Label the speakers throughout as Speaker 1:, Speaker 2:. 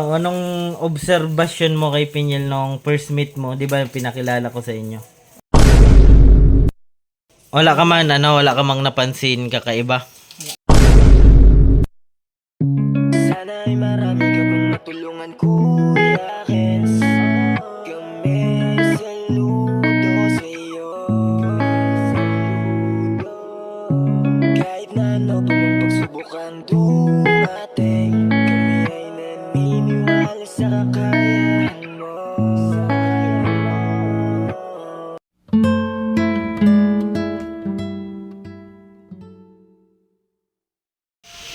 Speaker 1: Anong obserbasyon mo kay Pinyel nung first meet mo? Di ba pinakilala ko sa inyo? Wala ka man, wala ka mang napansin kakaiba?
Speaker 2: Sana ay marami ka pang matulungan, Kuya Kens. Kami saludo sa iyo. Kahit na ano pa mang pagsubukang dumating, kami ay naniniwala sa kakayahan mo.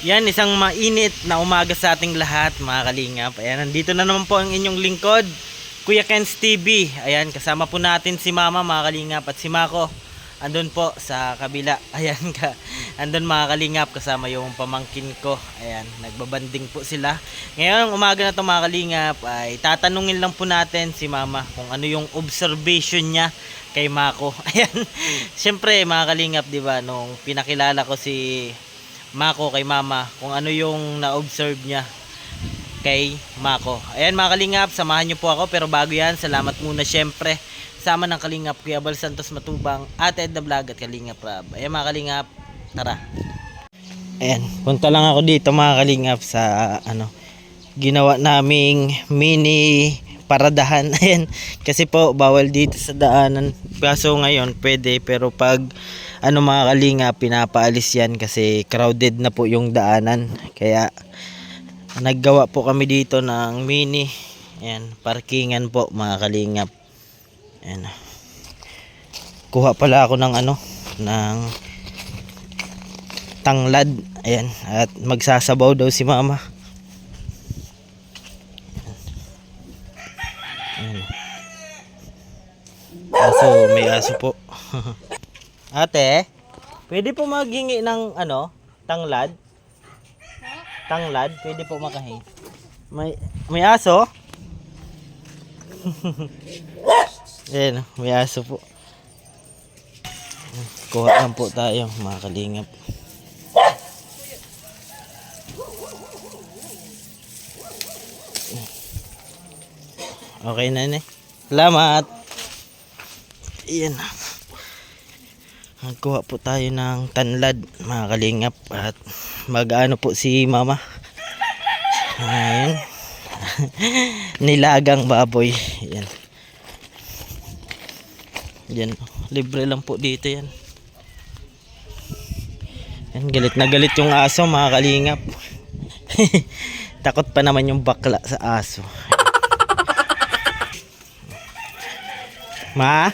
Speaker 1: Yan, isang mainit na umaga sa ating lahat, mga kalingap. Ayan, nandito na naman po ang inyong lingkod, Kuya Kens TV. Ayan, kasama po natin si Mama, mga kalingap, at si Mako. Andun po sa kabila. Ayan, andun mga kalingap, kasama yung pamangkin ko. Ayan, nagbabanding po sila. Ngayon, umaga na to mga kalingap, ay tatanungin lang po natin si Mama kung ano yung observation niya kay Mako. Ayan, syempre mga kalingap, di ba, nung pinakilala ko si Mako kay Mama, kung ano yung na-observe niya kay Mako. Ayan mga kalingap, samahan niyo po ako. Pero bago yan, salamat muna syempre sama ng kalingap Kuya Bal Santos Matubang, Ate Edna Vlog at Kalingap Rab. Ayan mga kalingap, tara. Ayan, punta lang ako dito mga kalingap sa ginawa naming mini paradahan. Ayan, kasi po bawal dito sa daanan. Kaso ngayon pwede, pero pag mga kalingap, pinapaalis yan kasi crowded na po yung daanan. Kaya naggawa po kami dito ng mini parkingan po mga kalingap. Ayan. Kuha pala ako ng ng tanglad. Ayan, at magsasabaw daw si Mama. Ayan. Aso, may aso po. Ate, pwede po maghingi ng tanglad? Tanglad, pwede po makahingi. May aso? Ayan, may aso po. Kuha lang po tayo mga kalingap. Okay na ne. Salamat. Ayan. Magkuha po tayo ng tanlad mga kalingap, at mag-ano po si Mama. Ayan. Nilagang baboy. Ayan. Yan, libre lang po dito yan. Yan, galit na galit yung aso mga kalingap. Takot pa naman yung bakla sa aso. Ma?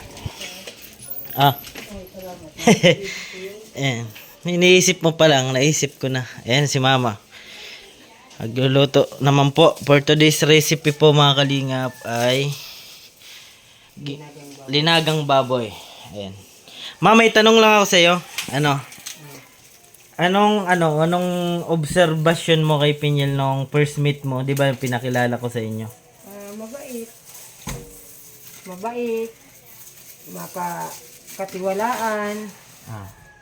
Speaker 1: Ayan. Iniisip mo pa lang, naisip ko na. Ayan si Mama. Magluluto naman po. For today's recipe po mga kalingap ay linagang baboy. Ayan. Ma, may tanong lang ako sa iyo. Anong obserbasyon mo kay Pinyel nung first meet mo? Di ba pinakilala ko sa inyo?
Speaker 3: Mabait. Mabait. Makakatiwalaan.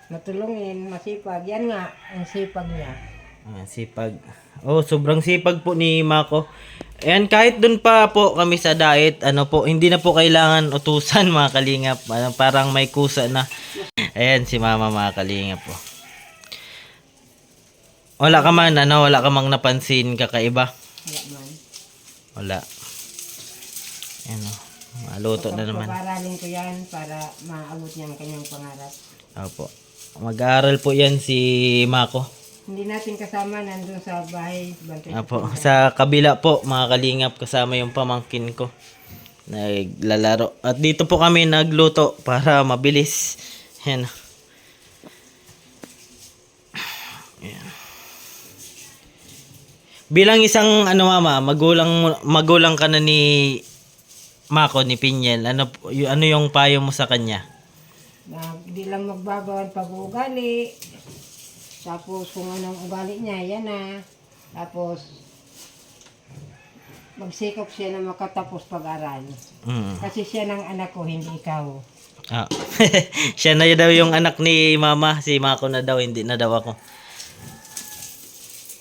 Speaker 3: Matulungin, masipag. Yan nga, ang sipag niya.
Speaker 1: Sipag. Oh, sobrang sipag po ni Mako. Ayan, kahit dun pa po kami sa diet, hindi na po kailangan utusan mga kalingap. Parang may kusa na. Ayan si Mama mga kalingap po. Wala ka man, wala ka mang napansin kakaiba?
Speaker 3: Wala man.
Speaker 1: Wala. Ayan o, maluto na naman.
Speaker 3: Pag-aralin ko yan para maabot niya ang kanyang pangarap.
Speaker 1: Opo. Mag-aaral po yan si Mako.
Speaker 3: Hindi natin kasama, nandun sa bahay.
Speaker 1: Opo. Sa kabila po mga kalingap, kasama yung pamangkin ko. Naglalaro. At dito po kami nagluto para mabilis. Ayan. Ayan. Bilang isang Mama, magulang ka na ni Mako, ni Pinyel. Ano yung payo mo sa kanya?
Speaker 3: Hindi lang magbago ang pag-uugali. Tapos kung anong ugali niya, yan na. Tapos magsikap siya na makatapos pag-aral. Kasi siya ng anak ko, hindi ikaw.
Speaker 1: Siya na daw yung anak ni Mama. Si Mako na daw, hindi na daw ako.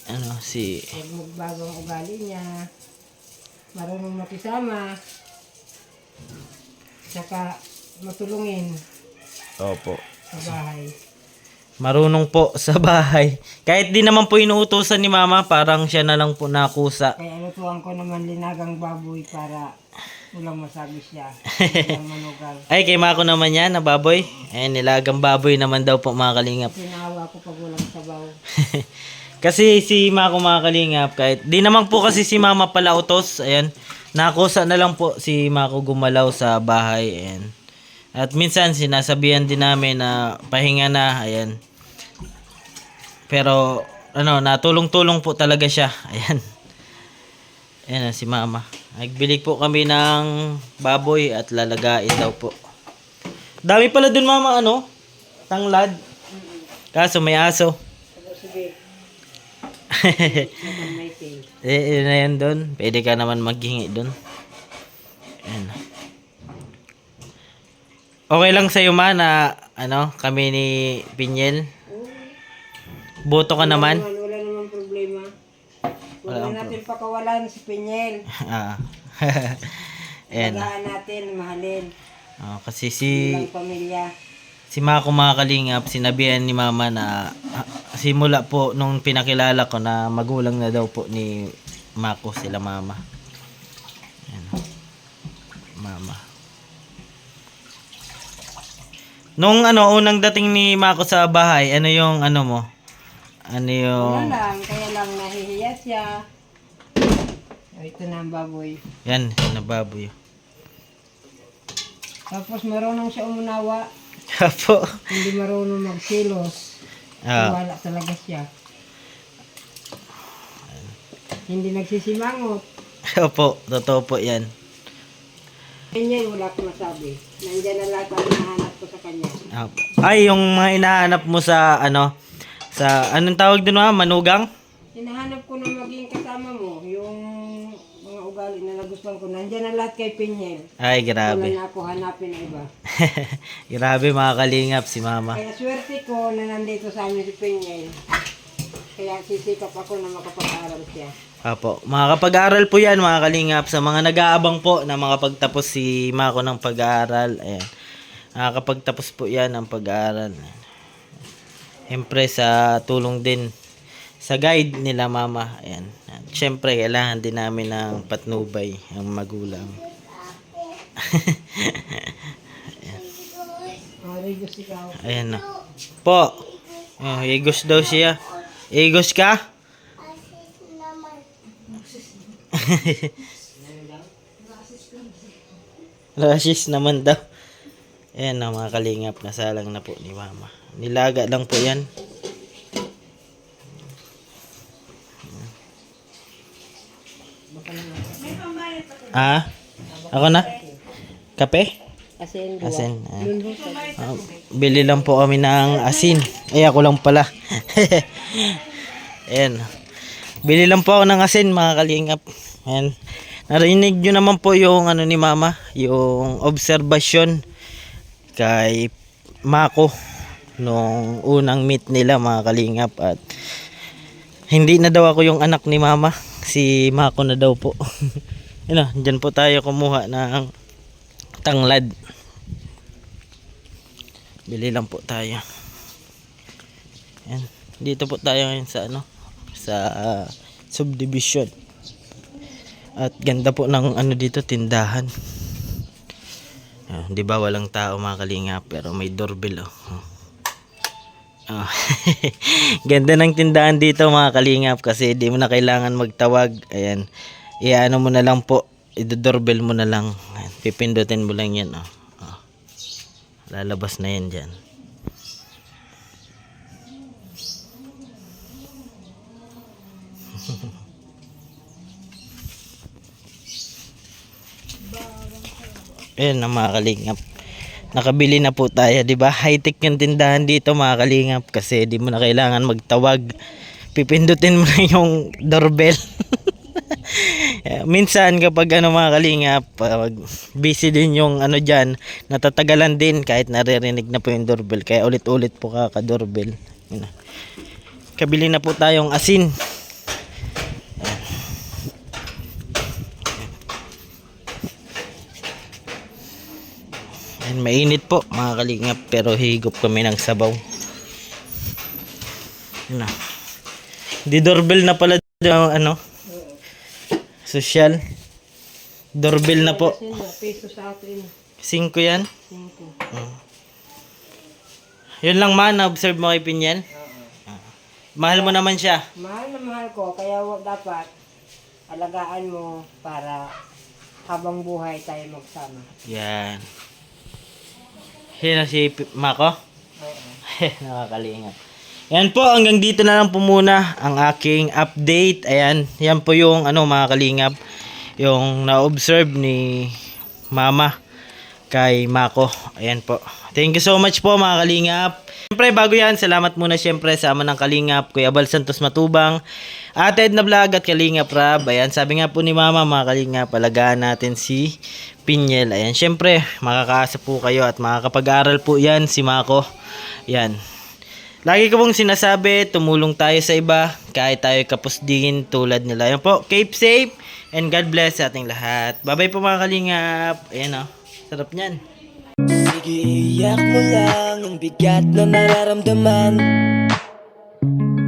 Speaker 3: Magbago ang ugali niya. marunong makisama, saka matulungin
Speaker 1: Opo.
Speaker 3: sa bahay.
Speaker 1: Marunong po sa bahay. Kahit di naman po inuutosan ni mama, parang siya na lang po nakusa.
Speaker 3: Kaya lutuan ko naman linagang baboy para walang masabi siya. Walang manugal.
Speaker 1: Ay, kay Mako naman yan, na baboy. Ayan, nilagang baboy naman daw po mga kalingap.
Speaker 3: Sinawa ko pag walang sabaw.
Speaker 1: Kasi si Mako mga kalingap, kahit di naman po kasi si mama pala utos. Ayan, nakusa na lang po si Mako gumalaw sa bahay. Ayan. At minsan sinasabihan din namin na pahinga na. Ayan. Pero ano, natulong-tulong po talaga siya. Ayan. Ayan na si mama. Nagbilig po kami ng baboy at lalagain daw po. Dami pala dun mama, ano? Tanglad. Kaso may aso.
Speaker 3: Sige, may pay.
Speaker 1: Yun na yan dun. Pwede ka naman maghingi dun. Ayan. Okay lang sa'yo ma na ano, kami ni Pinyel. Boto ka naman.
Speaker 3: Wala naman problema.
Speaker 1: Wala
Speaker 3: Wala
Speaker 1: ang
Speaker 3: natin pakawalan si Pinyel.
Speaker 1: Ah. Ayan.
Speaker 3: Alagaan natin, mahalin.
Speaker 1: Kasi si
Speaker 3: Ilang pamilya.
Speaker 1: Mako mga kalingap, sinabihan ni mama na simula po nung pinakilala ko na magulang na daw po ni Mako sila mama. Ayan. Mama. Nung ano, unang dating ni Mako sa bahay, ano yung ano mo? Ano yung...
Speaker 3: Wala lang, kaya lang nahihiya siya. Ito na ang baboy.
Speaker 1: Yan, nababoy.
Speaker 3: Tapos marunong siya umunawa.
Speaker 1: Apo.
Speaker 3: Hindi marunong magsilos.
Speaker 1: Ah,
Speaker 3: Wala talaga siya. Hindi nagsisimangot.
Speaker 1: opo, totoo po yan.
Speaker 3: Kanya wala ko masabi. Nandiyan na lahat ang hinahanap ko sa kanya.
Speaker 1: Apo. Ay, yung mga hinahanap mo sa ano, sa anong tawag din mo, manugang?
Speaker 3: Hinahanap ko na maging kasama mo. Yung mga ugali na nagustuhan ko. Nandiyan na lahat kay Pinyel.
Speaker 1: Ay,
Speaker 3: Wala
Speaker 1: grabe.
Speaker 3: na ako hanapin na iba.
Speaker 1: Grabe mga kalingap si mama.
Speaker 3: Kaya swerte ko na nandito sa amin si Pinyel. Kaya sisikap ako na makapag-aral siya.
Speaker 1: Apo, makakapag-aral po yan mga kalingap sa mga nag-aabang po na makapagtapos si Mako ng pag-aaral. Ayan. Nakakapagtapos po yan ng pag-aaral. Siyempre sa tulong din sa guide nila mama. Ayan. At syempre kailangan din namin ng patnubay ang magulang.
Speaker 3: Rigos ikaw.
Speaker 1: Ayan na. Po. Oh, igos daw siya. Igos ka? Rasis naman daw. Ayan na mga kalingap. Nasalang na po ni mama. Nilaga lang po yan. Ah? Ako na? Kape?
Speaker 3: Asin,
Speaker 1: Asin. Bili lang po kami ng asin. Ay, ako lang pala. Ayan. Bili lang po ako ng asin, mga kalingap. Ayan. Narinig nyo naman po yung ano ni mama, yung obserbasyon kay Mako nung unang meet nila, mga kalingap. At hindi na daw ako yung anak ni mama. Si Mako na daw po. Yun, dyan po tayo kumuha ng tanglad. Bili lang po tayo. Yan. Dito po tayo ngayon sa ano, sa subdivision. At ganda po ng ano dito, tindahan. Di ba walang tao mga kalingap, pero may doorbell oh. Oh. Ganda ng tindahan dito mga kalingap kasi di mo na kailangan magtawag. Ayan. Iano mo na lang po, i-doorbell mo na lang. Ayan. Pipindutin mo lang yan oh. Oh. Lalabas na yan dyan. Ayan na mga kalingap. Nakabili na po tayo, di ba? High-tech yung tindahan dito mga kalingap kasi di mo na kailangan magtawag. Pipindutin mo na yung doorbell. Minsan kapag ano mga kalingap, busy din yung ano dyan, natatagalan din kahit naririnig na po yung doorbell. Kaya ulit-ulit po kaka-doorbell. Kabili na po tayong asin. And mainit po mga kalingap, pero higop kami ng sabaw. Yun na. Di doorbell na pala ano? Social. Doorbell na po.
Speaker 3: Kasi na, peso sa atin.
Speaker 1: 5 yan.
Speaker 3: 5.
Speaker 1: Yun lang man, na-observe mo kay Pinyel. Mahal mo naman siya.
Speaker 3: Mahal na mahal ko, kaya dapat alagaan mo para habang buhay tayo magsama.
Speaker 1: Yan. Yan na si Mako.
Speaker 3: Oo.
Speaker 1: Nakakalingap. Yan po, hanggang dito na lang po muna ang aking update. Ayan, yan po yung mga kalingap, yung na-observe ni Mama kay Mako. Ayan po. Thank you so much po mga kalingap. Siyempre bago yan, salamat muna siyempre sa ama ng kalingap, Kuya Bal Santos Matubang, Ate Edna Vlog at Kalingap Rab. Ayan, sabi nga po ni Mama mga kalingap, alagaan natin si Pinyel. Ayan, siyempre makakaasa po kayo at makakapag-aral po yan si Mako. Yan. Lagi ko pong sinasabi, tumulong tayo sa iba kahit tayo kapusdingin tulad nila. Ayan po, keep safe and God bless sa ating lahat. Bye-bye po mga kalingap. Ayan o, sarap niyan.
Speaker 2: Sige, iyak mo lang ang bigat na nararamdaman.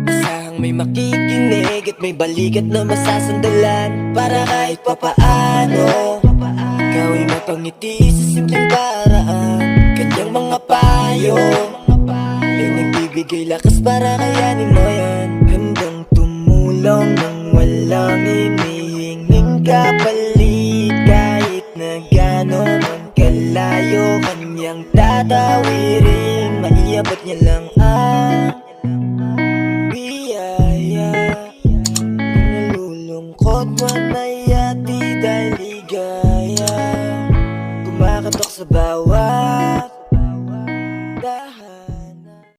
Speaker 2: Asahang may makikinig at may balikat na masasandalan. Para kahit papaano ikaw ay mapangiti sa simpleng paraan. Kanyang mga payo ay nagbibigay lakas para kayanin mo yan. Handang tumulong nang walang hinihinging kapalit. Kahit na gano'n man kalayo kanyang tatawirin, maiabot niya lang ang biyaya. Kung nalulungkot man ay ati dahil ligaya, kumakatok sa bawat